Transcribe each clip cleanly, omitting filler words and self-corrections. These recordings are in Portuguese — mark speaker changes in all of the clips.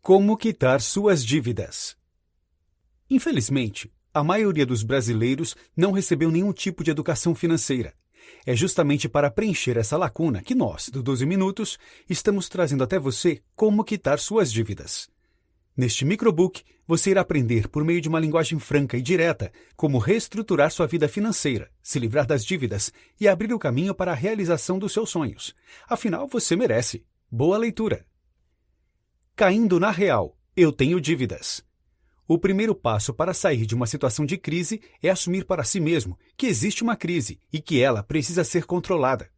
Speaker 1: Como quitar suas dívidas? Infelizmente, a maioria dos brasileiros não recebeu nenhum tipo de educação financeira. É justamente para preencher essa lacuna que nós, do 12 Minutos, estamos trazendo até você como quitar suas dívidas. Neste microbook, você irá aprender, por meio de uma linguagem franca e direta, como reestruturar sua vida financeira, se livrar das dívidas e abrir o caminho para a realização dos seus sonhos. Afinal, você merece. Boa leitura! Caindo na real, eu tenho dívidas. O primeiro passo para sair de uma situação de crise é assumir para si mesmo que existe uma crise e que ela precisa ser controlada.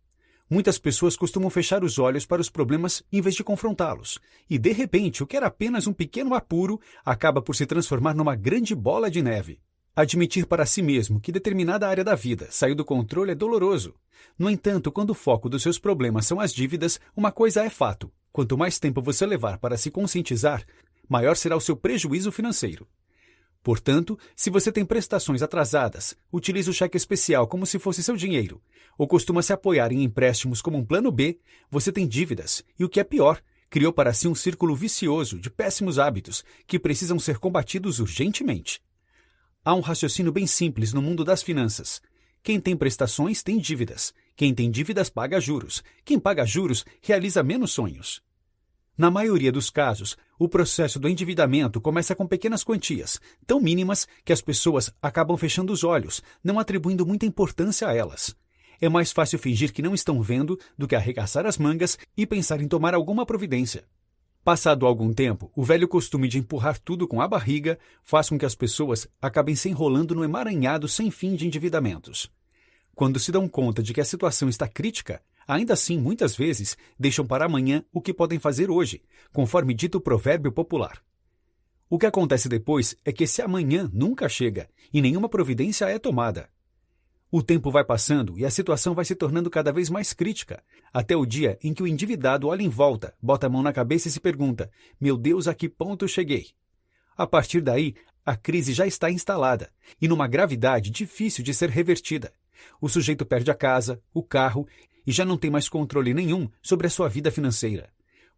Speaker 1: Muitas pessoas costumam fechar os olhos para os problemas em vez de confrontá-los, e de repente o que era apenas um pequeno apuro acaba por se transformar numa grande bola de neve. Admitir para si mesmo que determinada área da vida saiu do controle é doloroso. No entanto, quando o foco dos seus problemas são as dívidas, uma coisa é fato: quanto mais tempo você levar para se conscientizar, maior será o seu prejuízo financeiro. Portanto, se você tem prestações atrasadas, utiliza o cheque especial como se fosse seu dinheiro, ou costuma se apoiar em empréstimos como um plano B, você tem dívidas e, o que é pior, criou para si um círculo vicioso de péssimos hábitos que precisam ser combatidos urgentemente. Há um raciocínio bem simples no mundo das finanças. Quem tem prestações tem dívidas. Quem tem dívidas paga juros. Quem paga juros realiza menos sonhos. Na maioria dos casos, o processo do endividamento começa com pequenas quantias, tão mínimas que as pessoas acabam fechando os olhos, não atribuindo muita importância a elas. É mais fácil fingir que não estão vendo do que arregaçar as mangas e pensar em tomar alguma providência. Passado algum tempo, o velho costume de empurrar tudo com a barriga faz com que as pessoas acabem se enrolando no emaranhado sem fim de endividamentos. Quando se dão conta de que a situação está crítica, ainda assim, muitas vezes, deixam para amanhã o que podem fazer hoje, conforme dito o provérbio popular. O que acontece depois é que esse amanhã nunca chega e nenhuma providência é tomada. O tempo vai passando e a situação vai se tornando cada vez mais crítica, até o dia em que o endividado olha em volta, bota a mão na cabeça e se pergunta: meu Deus, a que ponto cheguei? A partir daí, a crise já está instalada e numa gravidade difícil de ser revertida. O sujeito perde a casa, o carro e já não tem mais controle nenhum sobre a sua vida financeira.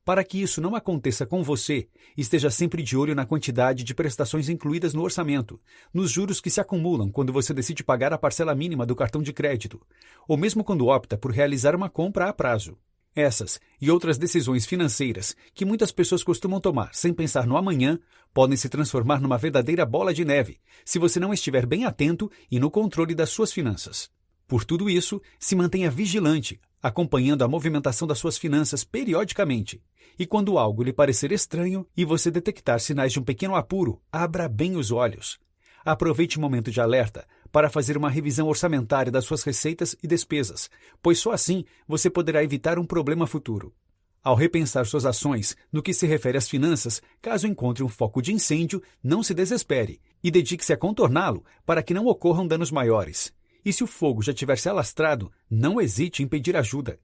Speaker 1: Para que isso não aconteça com você, esteja sempre de olho na quantidade de prestações incluídas no orçamento, nos juros que se acumulam quando você decide pagar a parcela mínima do cartão de crédito, ou mesmo quando opta por realizar uma compra a prazo. Essas e outras decisões financeiras que muitas pessoas costumam tomar sem pensar no amanhã podem se transformar numa verdadeira bola de neve se você não estiver bem atento e no controle das suas finanças. Por tudo isso, se mantenha vigilante, acompanhando a movimentação das suas finanças periodicamente. E quando algo lhe parecer estranho e você detectar sinais de um pequeno apuro, abra bem os olhos. Aproveite o momento de alerta para fazer uma revisão orçamentária das suas receitas e despesas, pois só assim você poderá evitar um problema futuro. Ao repensar suas ações no que se refere às finanças, caso encontre um foco de incêndio, não se desespere e dedique-se a contorná-lo para que não ocorram danos maiores. E se o fogo já tiver se alastrado, não hesite em pedir ajuda.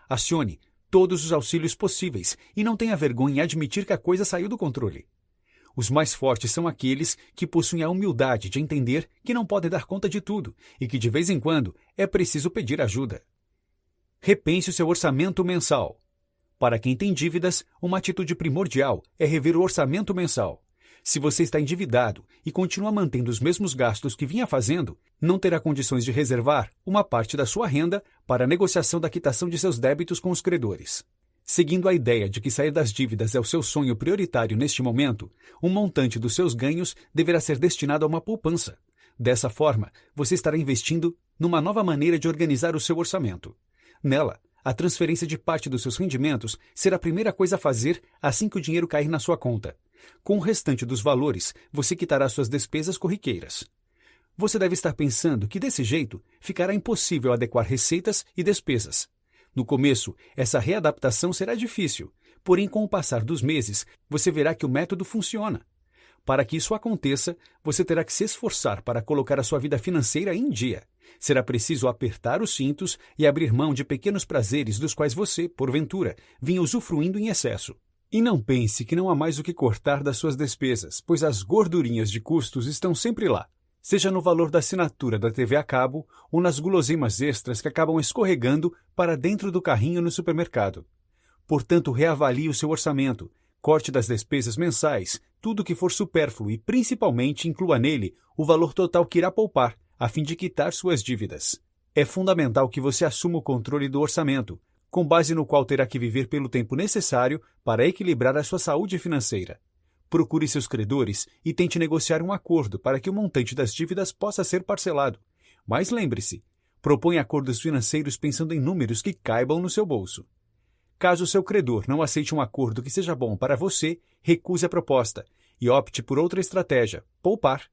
Speaker 1: Acione todos os auxílios possíveis e não tenha vergonha em admitir que a coisa saiu do controle. Os mais fortes são aqueles que possuem a humildade de entender que não podem dar conta de tudo e que de vez em quando é preciso pedir ajuda. Repense o seu orçamento mensal. Para quem tem dívidas, uma atitude primordial é rever o orçamento mensal. Se você está endividado e continua mantendo os mesmos gastos que vinha fazendo, não terá condições de reservar uma parte da sua renda para a negociação da quitação de seus débitos com os credores. Seguindo a ideia de que sair das dívidas é o seu sonho prioritário neste momento, um montante dos seus ganhos deverá ser destinado a uma poupança. Dessa forma, você estará investindo numa nova maneira de organizar o seu orçamento. Nela, a transferência de parte dos seus rendimentos será a primeira coisa a fazer assim que o dinheiro cair na sua conta. Com o restante dos valores, você quitará suas despesas corriqueiras. Você deve estar pensando que, desse jeito, ficará impossível adequar receitas e despesas. No começo, essa readaptação será difícil, porém, com o passar dos meses, você verá que o método funciona. Para que isso aconteça, você terá que se esforçar para colocar a sua vida financeira em dia. Será preciso apertar os cintos e abrir mão de pequenos prazeres dos quais você, porventura, vinha usufruindo em excesso. E não pense que não há mais o que cortar das suas despesas, pois as gordurinhas de custos estão sempre lá, seja no valor da assinatura da TV a cabo ou nas guloseimas extras que acabam escorregando para dentro do carrinho no supermercado. Portanto, reavalie o seu orçamento, Corte das despesas mensais, tudo que for supérfluo e principalmente inclua nele o valor total que irá poupar, a fim de quitar suas dívidas. É fundamental que você assuma o controle do orçamento, com base no qual terá que viver pelo tempo necessário para equilibrar a sua saúde financeira. Procure seus credores e tente negociar um acordo para que o montante das dívidas possa ser parcelado. Mas lembre-se, proponha acordos financeiros pensando em números que caibam no seu bolso. Caso seu credor não aceite um acordo que seja bom para você, recuse a proposta e opte por outra estratégia, poupar.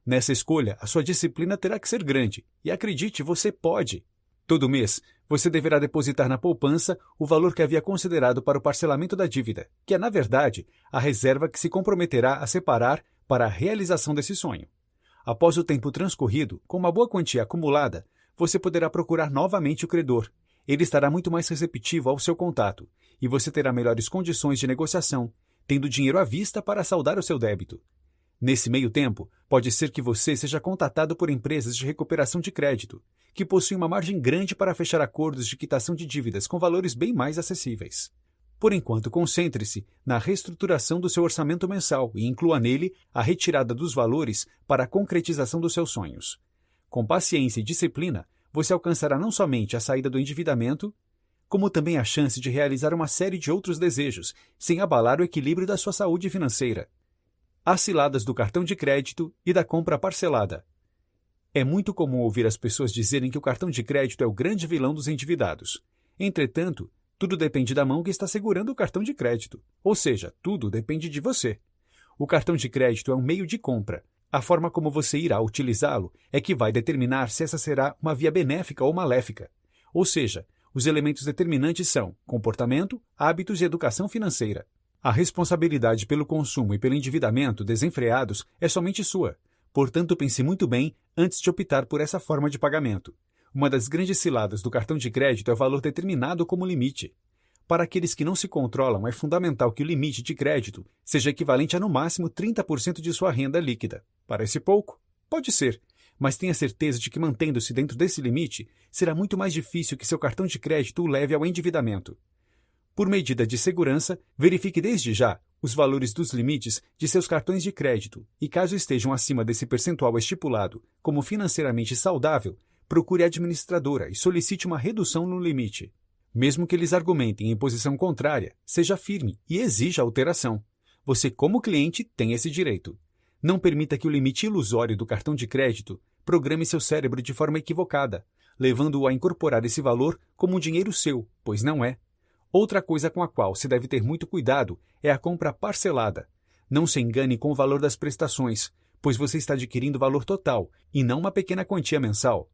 Speaker 1: Nessa escolha, a sua disciplina terá que ser grande, e acredite, você pode. Todo mês, você deverá depositar na poupança o valor que havia considerado para o parcelamento da dívida, que é, na verdade, a reserva que se comprometerá a separar para a realização desse sonho. Após o tempo transcorrido, com uma boa quantia acumulada, você poderá procurar novamente o credor. Ele estará muito mais receptivo ao seu contato, e você terá melhores condições de negociação, tendo dinheiro à vista para saldar o seu débito. Nesse meio tempo, pode ser que você seja contatado por empresas de recuperação de crédito, que possuem uma margem grande para fechar acordos de quitação de dívidas com valores bem mais acessíveis. Por enquanto, concentre-se na reestruturação do seu orçamento mensal e inclua nele a retirada dos valores para a concretização dos seus sonhos. Com paciência e disciplina, você alcançará não somente a saída do endividamento, como também a chance de realizar uma série de outros desejos, sem abalar o equilíbrio da sua saúde financeira. As ciladas do cartão de crédito e da compra parcelada. É muito comum ouvir as pessoas dizerem que o cartão de crédito é o grande vilão dos endividados. Entretanto, tudo depende da mão que está segurando o cartão de crédito. Ou seja, tudo depende de você. O cartão de crédito é um meio de compra. A forma como você irá utilizá-lo é que vai determinar se essa será uma via benéfica ou maléfica. Ou seja, os elementos determinantes são comportamento, hábitos e educação financeira. A responsabilidade pelo consumo e pelo endividamento desenfreados é somente sua. Portanto, pense muito bem antes de optar por essa forma de pagamento. Uma das grandes ciladas do cartão de crédito é o valor determinado como limite. Para aqueles que não se controlam, é fundamental que o limite de crédito seja equivalente a no máximo 30% de sua renda líquida. Parece pouco? Pode ser, mas tenha certeza de que mantendo-se dentro desse limite, será muito mais difícil que seu cartão de crédito o leve ao endividamento. Por medida de segurança, verifique desde já os valores dos limites de seus cartões de crédito e, caso estejam acima desse percentual estipulado como financeiramente saudável, procure a administradora e solicite uma redução no limite. Mesmo que eles argumentem em posição contrária, seja firme e exija alteração. Você, como cliente, tem esse direito. Não permita que o limite ilusório do cartão de crédito programe seu cérebro de forma equivocada, levando-o a incorporar esse valor como um dinheiro seu, pois não é. Outra coisa com a qual se deve ter muito cuidado é a compra parcelada. Não se engane com o valor das prestações, pois você está adquirindo o valor total e não uma pequena quantia mensal.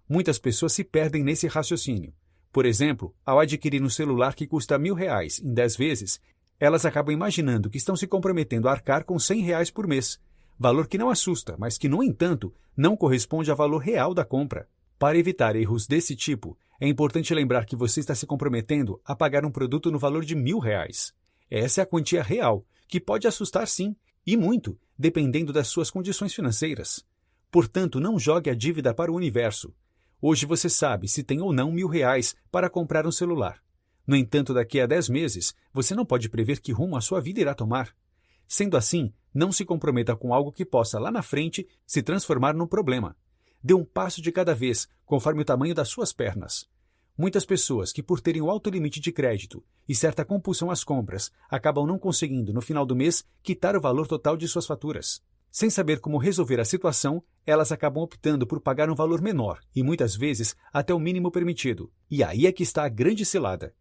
Speaker 1: Muitas pessoas se perdem nesse raciocínio. Por exemplo, ao adquirir um celular que custa R$1.000 em 10 vezes, elas acabam imaginando que estão se comprometendo a arcar com R$100 por mês, valor que não assusta, mas que, no entanto, não corresponde ao valor real da compra. Para evitar erros desse tipo, é importante lembrar que você está se comprometendo a pagar um produto no valor de R$1.000. Essa é a quantia real, que pode assustar sim, e muito, dependendo das suas condições financeiras. Portanto, não jogue a dívida para o universo. Hoje você sabe se tem ou não R$1.000 para comprar um celular. No entanto, daqui a 10 meses, você não pode prever que rumo a sua vida irá tomar. Sendo assim, não se comprometa com algo que possa, lá na frente, se transformar num problema. Dê um passo de cada vez, conforme o tamanho das suas pernas. Muitas pessoas que, por terem um alto limite de crédito e certa compulsão às compras, acabam não conseguindo, no final do mês, quitar o valor total de suas faturas. Sem saber como resolver a situação, elas acabam optando por pagar um valor menor e, muitas vezes, até o mínimo permitido. E aí é que está a grande cilada.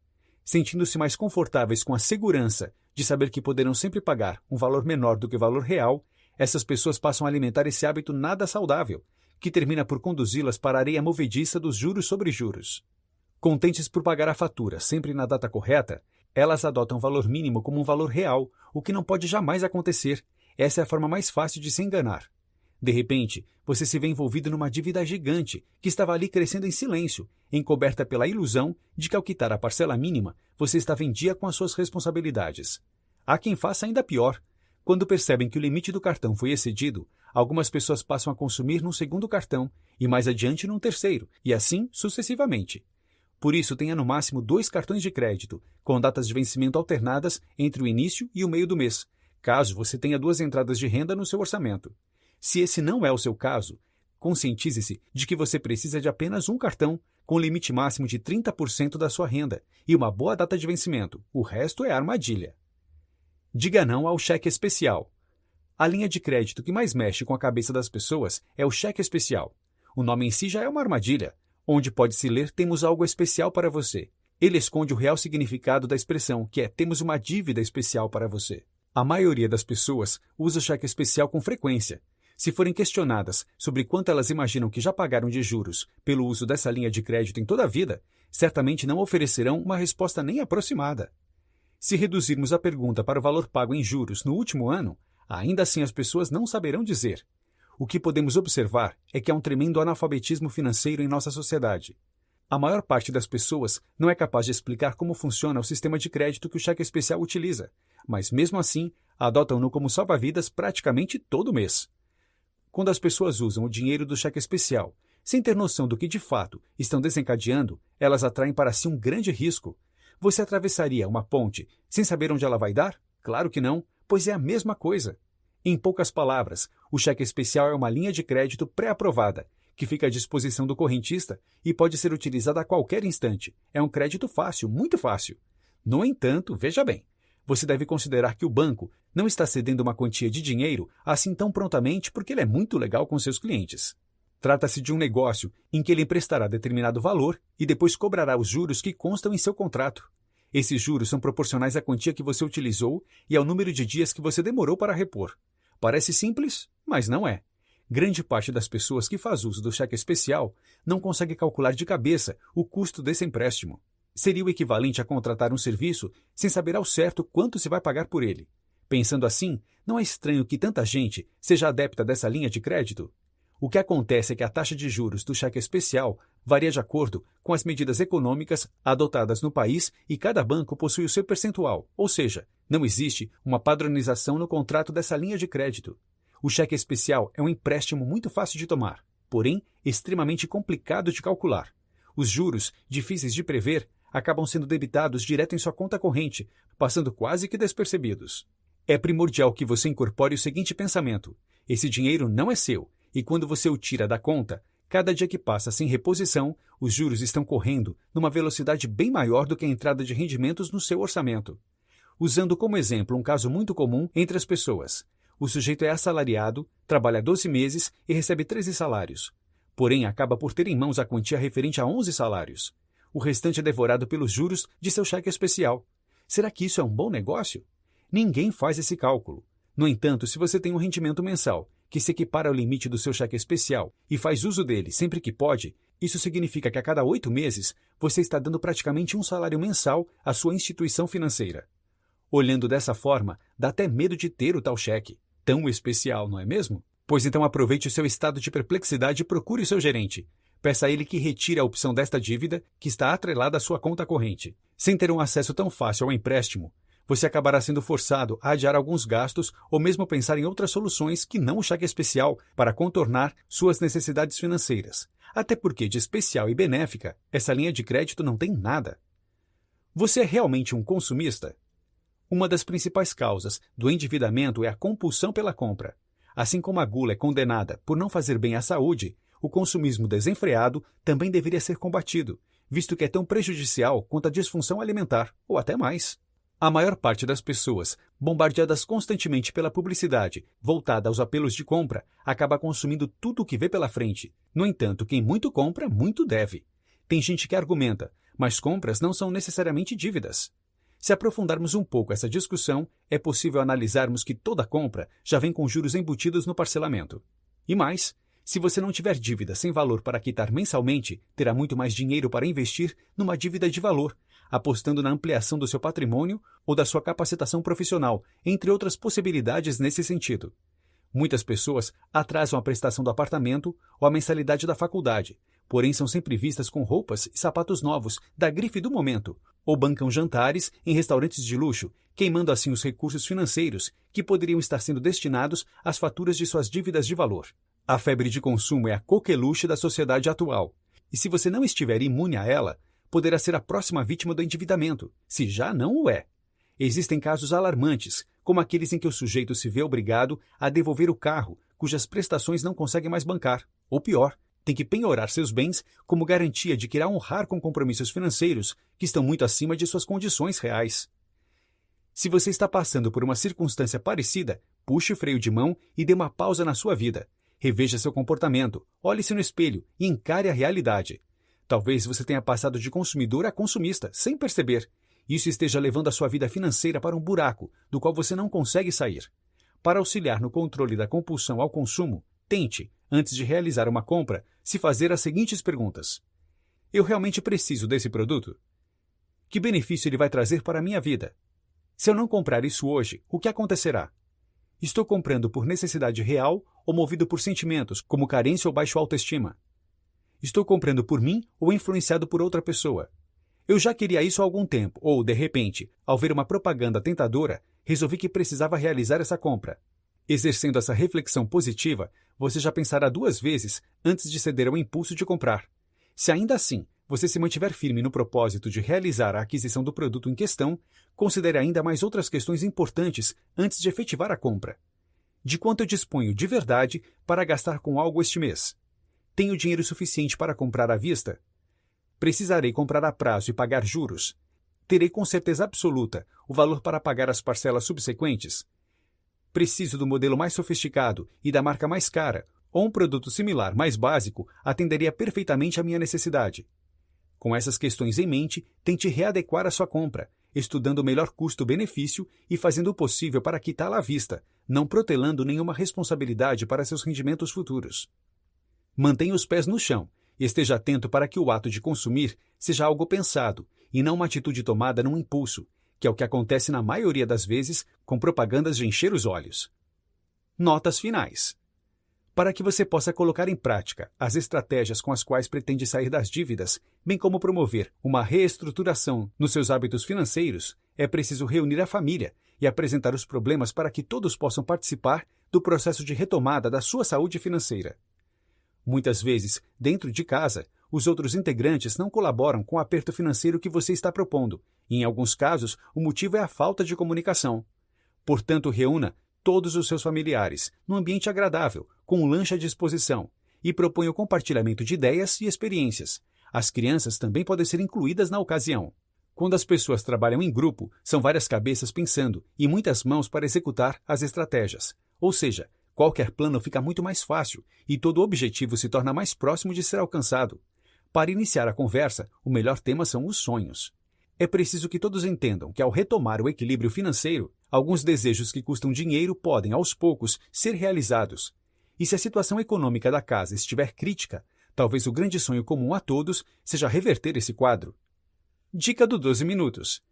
Speaker 1: Sentindo-se mais confortáveis com a segurança de saber que poderão sempre pagar um valor menor do que o valor real, essas pessoas passam a alimentar esse hábito nada saudável, que termina por conduzi-las para a areia movediça dos juros sobre juros. Contentes por pagar a fatura sempre na data correta, elas adotam o valor mínimo como um valor real, o que não pode jamais acontecer. Essa é a forma mais fácil de se enganar. De repente, você se vê envolvido numa dívida gigante que estava ali crescendo em silêncio, encoberta pela ilusão de que ao quitar a parcela mínima, você estava em dia com as suas responsabilidades. Há quem faça ainda pior. Quando percebem que o limite do cartão foi excedido, algumas pessoas passam a consumir num segundo cartão e mais adiante num terceiro, e assim sucessivamente. Por isso, tenha no máximo 2 cartões de crédito, com datas de vencimento alternadas entre o início e o meio do mês, caso você tenha 2 entradas de renda no seu orçamento. Se esse não é o seu caso, conscientize-se de que você precisa de apenas um cartão, com limite máximo de 30% da sua renda e uma boa data de vencimento. O resto é armadilha. Diga não ao cheque especial. A linha de crédito que mais mexe com a cabeça das pessoas é o cheque especial. O nome em si já é uma armadilha, onde pode-se ler "temos algo especial para você". Ele esconde o real significado da expressão, que é "temos uma dívida especial para você". A maioria das pessoas usa o cheque especial com frequência. Se forem questionadas sobre quanto elas imaginam que já pagaram de juros pelo uso dessa linha de crédito em toda a vida, certamente não oferecerão uma resposta nem aproximada. Se reduzirmos a pergunta para o valor pago em juros no último ano, ainda assim as pessoas não saberão dizer. O que podemos observar é que há um tremendo analfabetismo financeiro em nossa sociedade. A maior parte das pessoas não é capaz de explicar como funciona o sistema de crédito que o cheque especial utiliza, mas mesmo assim adotam-no como salva-vidas praticamente todo mês. Quando as pessoas usam o dinheiro do cheque especial, sem ter noção do que de fato estão desencadeando, elas atraem para si um grande risco. Você atravessaria uma ponte sem saber onde ela vai dar? Claro que não, pois é a mesma coisa. Em poucas palavras, o cheque especial é uma linha de crédito pré-aprovada, que fica à disposição do correntista e pode ser utilizada a qualquer instante. É um crédito fácil, muito fácil. No entanto, veja bem, você deve considerar que o banco não está cedendo uma quantia de dinheiro assim tão prontamente porque ele é muito legal com seus clientes. Trata-se de um negócio em que ele emprestará determinado valor e depois cobrará os juros que constam em seu contrato. Esses juros são proporcionais à quantia que você utilizou e ao número de dias que você demorou para repor. Parece simples, mas não é. Grande parte das pessoas que faz uso do cheque especial não consegue calcular de cabeça o custo desse empréstimo. Seria o equivalente a contratar um serviço sem saber ao certo quanto se vai pagar por ele. Pensando assim, não é estranho que tanta gente seja adepta dessa linha de crédito. O que acontece é que a taxa de juros do cheque especial varia de acordo com as medidas econômicas adotadas no país e cada banco possui o seu percentual, ou seja, não existe uma padronização no contrato dessa linha de crédito. O cheque especial é um empréstimo muito fácil de tomar, porém extremamente complicado de calcular. Os juros, difíceis de prever, acabam sendo debitados direto em sua conta corrente, passando quase que despercebidos. É primordial que você incorpore o seguinte pensamento: esse dinheiro não é seu, e quando você o tira da conta, cada dia que passa sem reposição, os juros estão correndo numa velocidade bem maior do que a entrada de rendimentos no seu orçamento. Usando como exemplo um caso muito comum entre as pessoas. O sujeito é assalariado, trabalha 12 meses e recebe 13 salários. Porém, acaba por ter em mãos a quantia referente a 11 salários. O restante é devorado pelos juros de seu cheque especial. Será que isso é um bom negócio? Ninguém faz esse cálculo. No entanto, se você tem um rendimento mensal que se equipara ao limite do seu cheque especial e faz uso dele sempre que pode, isso significa que a cada 8 meses você está dando praticamente um salário mensal à sua instituição financeira. Olhando dessa forma, dá até medo de ter o tal cheque. Tão especial, não é mesmo? Pois então aproveite o seu estado de perplexidade e procure o seu gerente. Peça a ele que retire a opção desta dívida que está atrelada à sua conta corrente. Sem ter um acesso tão fácil ao empréstimo, você acabará sendo forçado a adiar alguns gastos ou mesmo pensar em outras soluções que não o cheque especial para contornar suas necessidades financeiras. Até porque de especial e benéfica, essa linha de crédito não tem nada. Você é realmente um consumista? Uma das principais causas do endividamento é a compulsão pela compra. Assim como a gula é condenada por não fazer bem à saúde, o consumismo desenfreado também deveria ser combatido, visto que é tão prejudicial quanto a disfunção alimentar, ou até mais. A maior parte das pessoas, bombardeadas constantemente pela publicidade voltada aos apelos de compra, acaba consumindo tudo o que vê pela frente. No entanto, quem muito compra, muito deve. Tem gente que argumenta, mas compras não são necessariamente dívidas. Se aprofundarmos um pouco essa discussão, é possível analisarmos que toda compra já vem com juros embutidos no parcelamento. E mais, se você não tiver dívida sem valor para quitar mensalmente, terá muito mais dinheiro para investir numa dívida de valor, apostando na ampliação do seu patrimônio ou da sua capacitação profissional, entre outras possibilidades nesse sentido. Muitas pessoas atrasam a prestação do apartamento ou a mensalidade da faculdade, porém são sempre vistas com roupas e sapatos novos, da grife do momento, ou bancam jantares em restaurantes de luxo, queimando assim os recursos financeiros que poderiam estar sendo destinados às faturas de suas dívidas de valor. A febre de consumo é a coqueluche da sociedade atual, e se você não estiver imune a ela, poderá ser a próxima vítima do endividamento, se já não o é. Existem casos alarmantes, como aqueles em que o sujeito se vê obrigado a devolver o carro, cujas prestações não consegue mais bancar. Ou pior, tem que penhorar seus bens como garantia de que irá honrar com compromissos financeiros que estão muito acima de suas condições reais. Se você está passando por uma circunstância parecida, puxe o freio de mão e dê uma pausa na sua vida. Reveja seu comportamento, olhe-se no espelho e encare a realidade. Talvez você tenha passado de consumidor a consumista, sem perceber. Isso esteja levando a sua vida financeira para um buraco, do qual você não consegue sair. Para auxiliar no controle da compulsão ao consumo, tente, antes de realizar uma compra, se fazer as seguintes perguntas. Eu realmente preciso desse produto? Que benefício ele vai trazer para a minha vida? Se eu não comprar isso hoje, o que acontecerá? Estou comprando por necessidade real ou movido por sentimentos, como carência ou baixa autoestima? Estou comprando por mim ou influenciado por outra pessoa? Eu já queria isso há algum tempo, ou, de repente, ao ver uma propaganda tentadora, resolvi que precisava realizar essa compra. Exercendo essa reflexão positiva, você já pensará 2 vezes antes de ceder ao impulso de comprar. Se ainda assim você se mantiver firme no propósito de realizar a aquisição do produto em questão, considere ainda mais outras questões importantes antes de efetivar a compra. De quanto eu disponho de verdade para gastar com algo este mês? Tenho dinheiro suficiente para comprar à vista? Precisarei comprar a prazo e pagar juros? Terei com certeza absoluta o valor para pagar as parcelas subsequentes? Preciso do modelo mais sofisticado e da marca mais cara, ou um produto similar, mais básico, atenderia perfeitamente à minha necessidade? Com essas questões em mente, tente readequar a sua compra, estudando o melhor custo-benefício e fazendo o possível para quitá-la à vista, não protelando nenhuma responsabilidade para seus rendimentos futuros. Mantenha os pés no chão e esteja atento para que o ato de consumir seja algo pensado e não uma atitude tomada num impulso, que é o que acontece na maioria das vezes com propagandas de encher os olhos. Notas finais. Para que você possa colocar em prática as estratégias com as quais pretende sair das dívidas, bem como promover uma reestruturação nos seus hábitos financeiros, é preciso reunir a família e apresentar os problemas para que todos possam participar do processo de retomada da sua saúde financeira. Muitas vezes, dentro de casa, os outros integrantes não colaboram com o aperto financeiro que você está propondo, e em alguns casos o motivo é a falta de comunicação. Portanto, reúna todos os seus familiares, num ambiente agradável, com um lanche à disposição, e proponha o compartilhamento de ideias e experiências. As crianças também podem ser incluídas na ocasião. Quando as pessoas trabalham em grupo, são várias cabeças pensando e muitas mãos para executar as estratégias. Ou seja, qualquer plano fica muito mais fácil e todo objetivo se torna mais próximo de ser alcançado. Para iniciar a conversa, o melhor tema são os sonhos. É preciso que todos entendam que, ao retomar o equilíbrio financeiro, alguns desejos que custam dinheiro podem, aos poucos, ser realizados. E se a situação econômica da casa estiver crítica, talvez o grande sonho comum a todos seja reverter esse quadro. Dica do 12 minutos.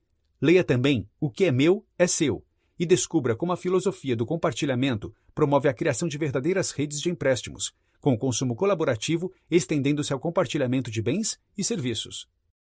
Speaker 1: Leia também O que é meu é seu e descubra como a filosofia do compartilhamento promove a criação de verdadeiras redes de empréstimos, com o consumo colaborativo estendendo-se ao compartilhamento de bens e serviços.